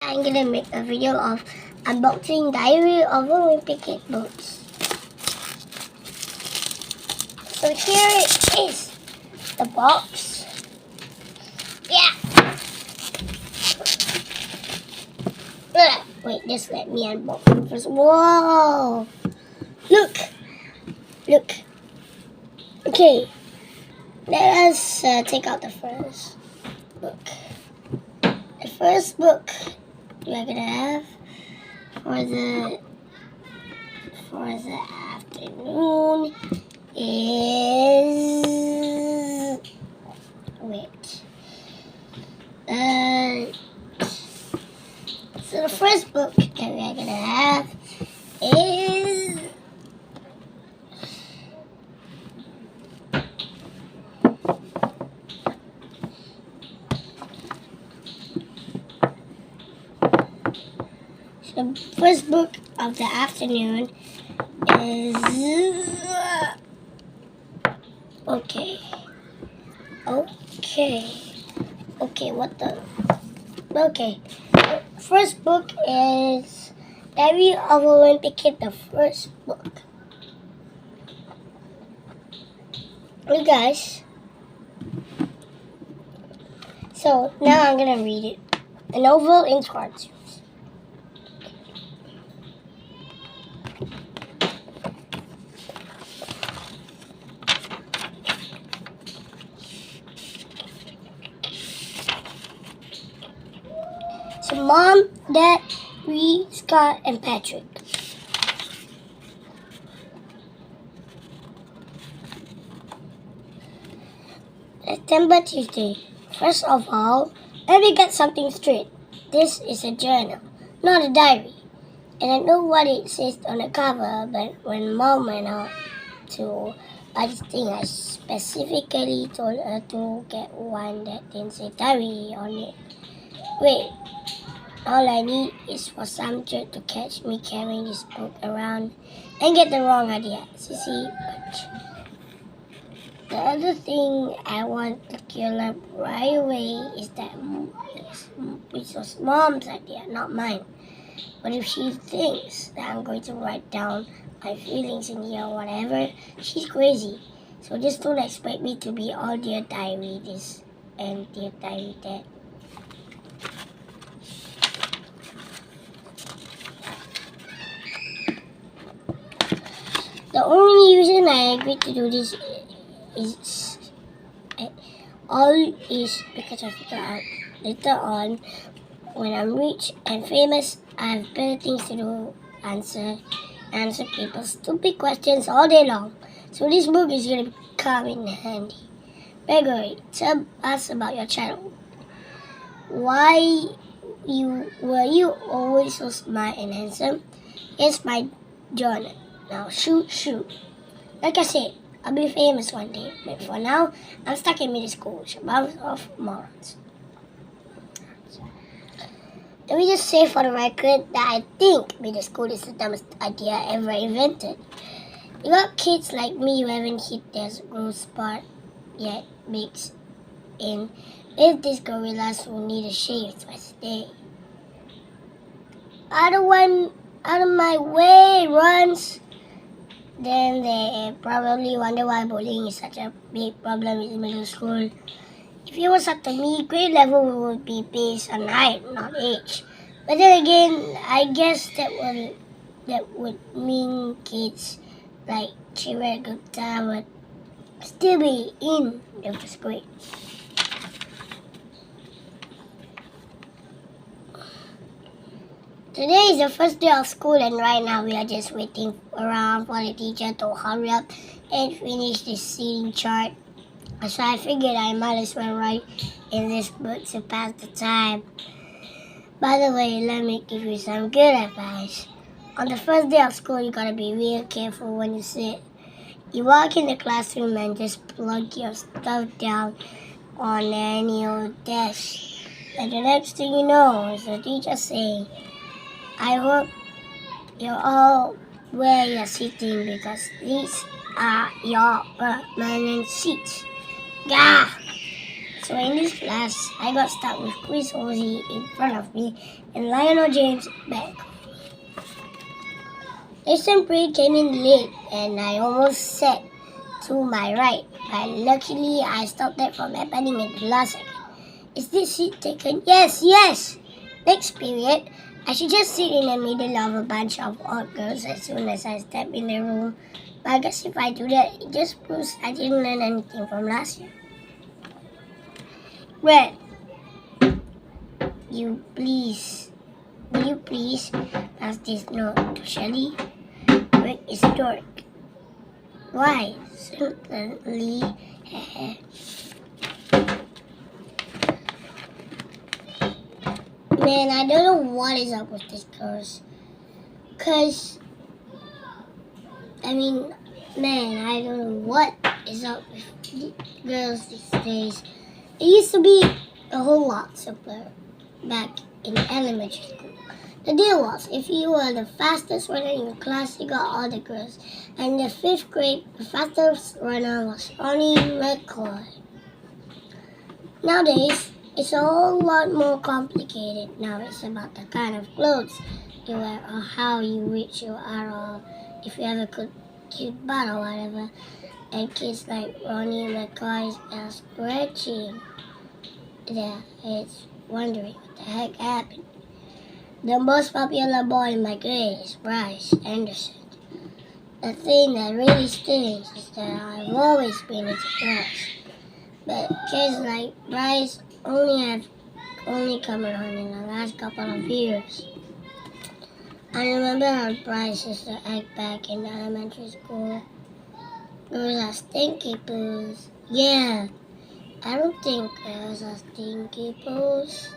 I'm gonna make a video of unboxing Diary of a Wimpy Kid books. So here is the box. Yeah. Wait, just let me unbox it first. Whoa! Look! Okay, let us take out the first book. The first book we're gonna have for the afternoon is so the first book that we're gonna have is the first book of the afternoon is okay. The first book is Diary of a Wimpy Kid, the first book. Hey guys. So now I'm gonna read it. A novel in cartoons. So Mom, Dad, Ree, Scott, and Patrick. September Tuesday. First of all, let me get something straight. This is a journal, not a diary. And I know what it says on the cover, but when Mom went out to buy this thing, I specifically told her to get one that didn't say diary on it. Wait, all I need is for some jerk to catch me carrying this book around and get the wrong idea. See, the other thing I want to kill up right away is that it was Mom's idea, not mine. But if she thinks that I'm going to write down my feelings in here or whatever, she's crazy. So just don't expect me to be all dear diary this and dear diary that. The only reason I agreed to do this is because I figured out later on when I'm rich and famous, I have better things to do, answer people's stupid questions all day long. So this book is going to come in handy. Gregory, tell us about your childhood. Were you always so smart and handsome? Here's my journal. Now shoot. Like I said, I'll be famous one day, but for now, I'm stuck in middle school, which bunch of morons. Let me just say for the record that I think middle school is the dumbest idea ever invented. You got kids like me who haven't hit their growth spot yet mixed in with these gorillas who need a shave twice a day. Out of my way, runs. Then they probably wonder why bullying is such a big problem in middle school. If it was up to me, grade level would be based on height, not age. But then again, I guess that would mean kids like Chirag Gupta would still be in the first grade. Today is the first day of school, and right now we are just waiting around for the teacher to hurry up and finish this seating chart. So I figured I might as well write in this book to pass the time. By the way, let me give you some good advice. On the first day of school, you gotta be real careful when you sit. You walk in the classroom and just plug your stuff down on any old desk. And the next thing you know is the teacher saying, I hope you all where you're sitting because these are your permanent seats. Gah! So in this class, I got stuck with Chris Ozzy in front of me and Lionel James back. Jason Pre came in late and I almost sat to my right, but luckily I stopped that from happening at the last second. Is this seat taken? Yes, yes! Next period, I should just sit in the middle of a bunch of odd girls as soon as I step in the room. But I guess if I do that, it just proves I didn't learn anything from last year. Brad, will you please pass this note to Shelly? Rick is a dork. Why? Certainly. Man, I don't know what is up with these girls. Man, I don't know what is up with girls these days. It used to be a whole lot simpler back in elementary school. The deal was, if you were the fastest runner in your class, you got all the girls. And in the 5th grade, the fastest runner was Ronnie McCoy. Nowadays, it's a whole lot more complicated. Now it's about the kind of clothes you wear or how you rich you are or if you have a cute butt or whatever. And kids like Ronnie McCoy are scratching their heads wondering what the heck happened. The most popular boy in my grade is Bryce Anderson. The thing that really stings is that I've always been into girls. But kids like Bryce only come around in the last couple of years. I remember how Bryce used to act back in elementary school. Girls are stinky poos. Yeah, I don't think girls are stinky poos.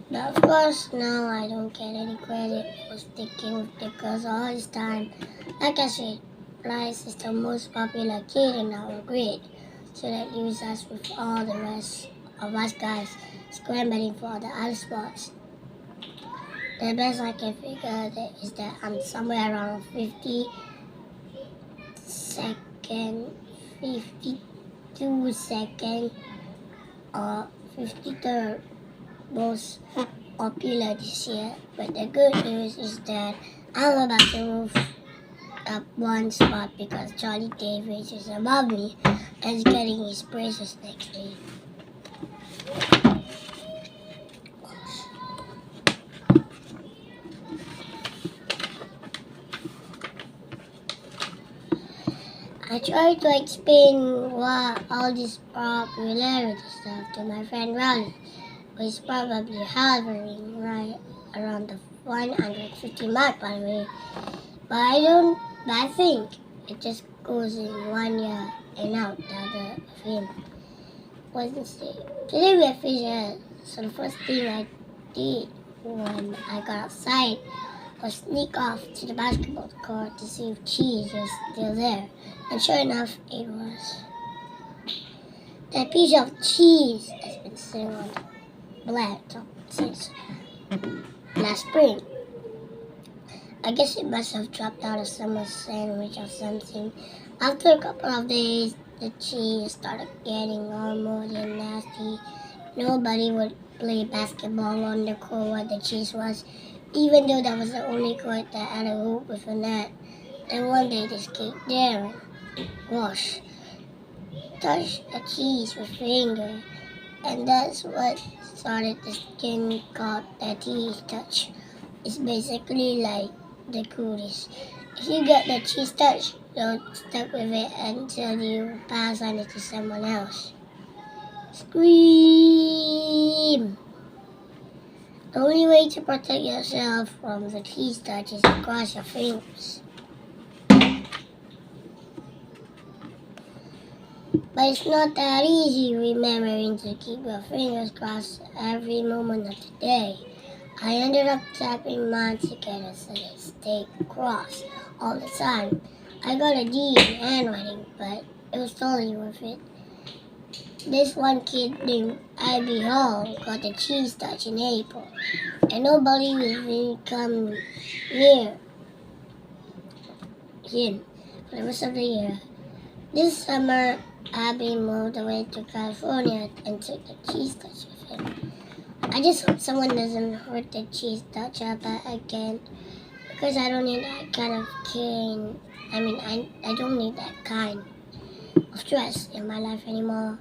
But of course, now I don't get any credit for sticking with the girls all this time. Like I said, Bryce is the most popular kid in our grade. So that leaves us with all the rest of us guys scrambling for the other spots. The best I can figure is that I'm somewhere around 52nd, or 53rd most popular this year. But the good news is that I'm about to move up one spot because Charlie Davis is above me and is getting his praises next day. I tried to explain all this popularity stuff to my friend Riley, who is probably hovering right around the 150 mark by the way. But I think it just goes in one ear and out the other of him. Wednesday. Today we have fisher, so the first thing I did when I got outside was sneak off to the basketball court to see if Cheese was still there. And sure enough, it was. That piece of cheese has been sitting on the laptop since last spring. I guess it must have dropped out of someone's sandwich or something. After a couple of days, the cheese started getting almost nasty. Nobody would play basketball on the court where the cheese was, even though that was the only court that had a hoop with a net. Then one day this kid Darren Wash touched the cheese with finger, and that's what started this thing called the cheese touch. It's basically like the coolest. If you get the cheese touch, don't stuck with it until you pass on it to someone else. Scream! The only way to protect yourself from the cheese touch is to cross your fingers. But it's not that easy remembering to keep your fingers crossed every moment of the day. I ended up tapping mine together so they stay crossed all the time. I got a D in handwriting, but it was totally worth it. This one kid named Abby Hall got the cheese touch in April, and nobody will even come near him for the rest of the year. This summer, Abby moved away to California and took the cheese touch with him. I just hope someone doesn't hurt the cheese touch again, because I don't need that kind of cane. I don't need that kind of stress in my life anymore.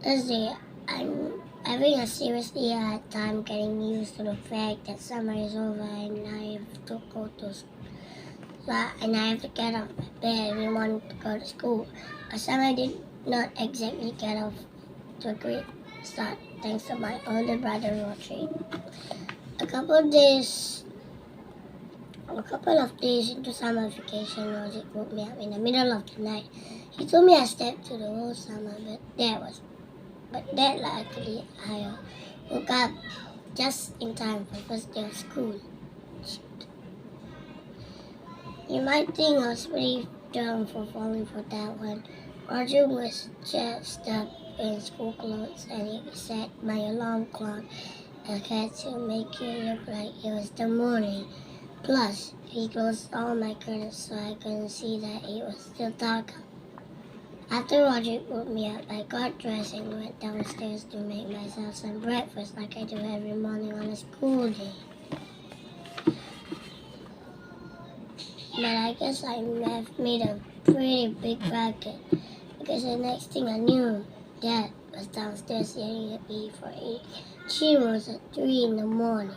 Thursday, I'm having a seriously hard time getting used to the fact that summer is over and I have to go to school. And I have to get off my bed every morning to go to school. But summer did not exactly get off to a great start thanks to my older brother Roger. A couple of days into summer vacation, Roger woke me up in the middle of the night. He told me I slept through the whole summer, but luckily I woke up just in time for the first day of school. You might think I was pretty dumb for falling for that one. Roger was just up in school clothes and he set my alarm clock. I had to make it look like it was the morning. Plus, he closed all my curtains so I couldn't see that it was still dark out. After Roger woke me up, I got dressed and went downstairs to make myself some breakfast like I do every morning on a school day. But I guess I have made a pretty big racket, because the next thing I knew, Dad was downstairs yelling at me for eating Cheetos at 3 in the morning.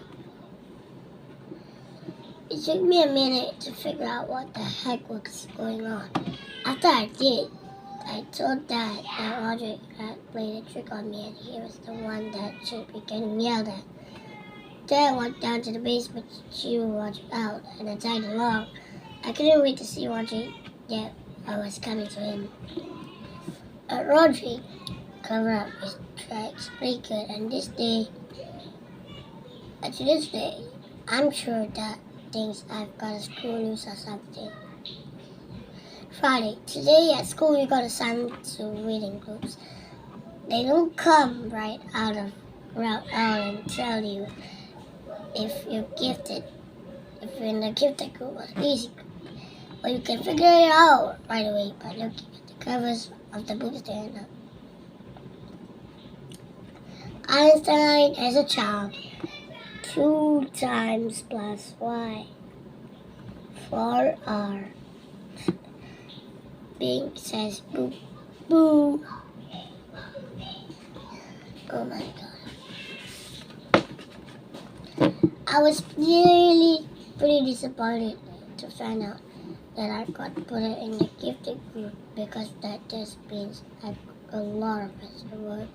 It took me a minute to figure out what the heck was going on. After I did, I told Dad that Roger had played a trick on me and he was the one that should be getting yelled at. Dad went down to the basement to chew Roger out and I tagged along. I couldn't wait to see Roger. Yeah, I was coming to him. Roger covered up his tracks pretty good, and to this day, I'm sure that thinks I've got a school news or something. Friday. Today at school we got assigned to reading groups. They don't come right out and tell you if you're gifted. If you're in the gifted group or the easy group. But you can figure it out right away by looking at the covers of the books they end up. Einstein as a child. 2 times plus y. 4r. Bing says boo boo. Oh my god. I was really pretty disappointed to find out that I got put in the gifted group, because that just means I got a lot of extra work.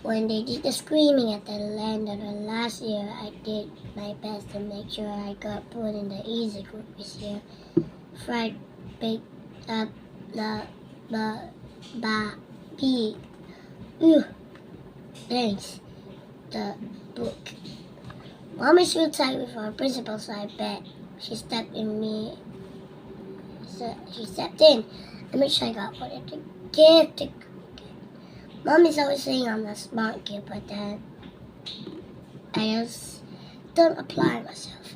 When they did the screaming at the end of the last year, I did my best to make sure I got put in the easy group this year. Fred picked up thanks, the book. Mom is real tight with our principal, so I bet she stepped in and made sure I got put in the gifted group. Mom is always saying I'm a smart kid, but then I just don't apply myself.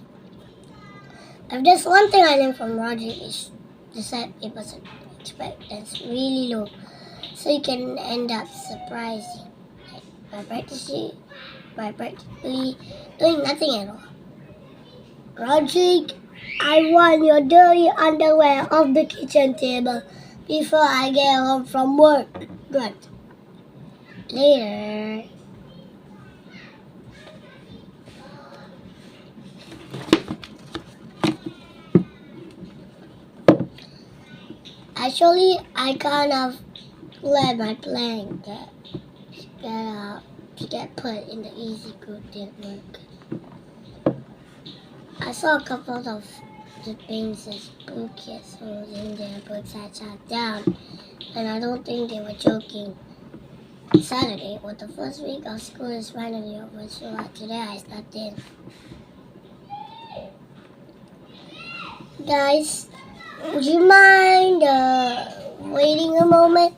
If there's one thing I learned from Roger is to set people's expectations really low, so you can end up surprising by practically doing nothing at all. Roger, I want your dirty underwear off the kitchen table before I get home from work. Good. Later. Actually, I kind of let my plan to get put in the easy group didn't work. I saw a couple of the things as school kids holding their books upside down, and I don't think they were joking. Saturday was the first week of school is finally over, so today I started. Guys, would you mind waiting a moment?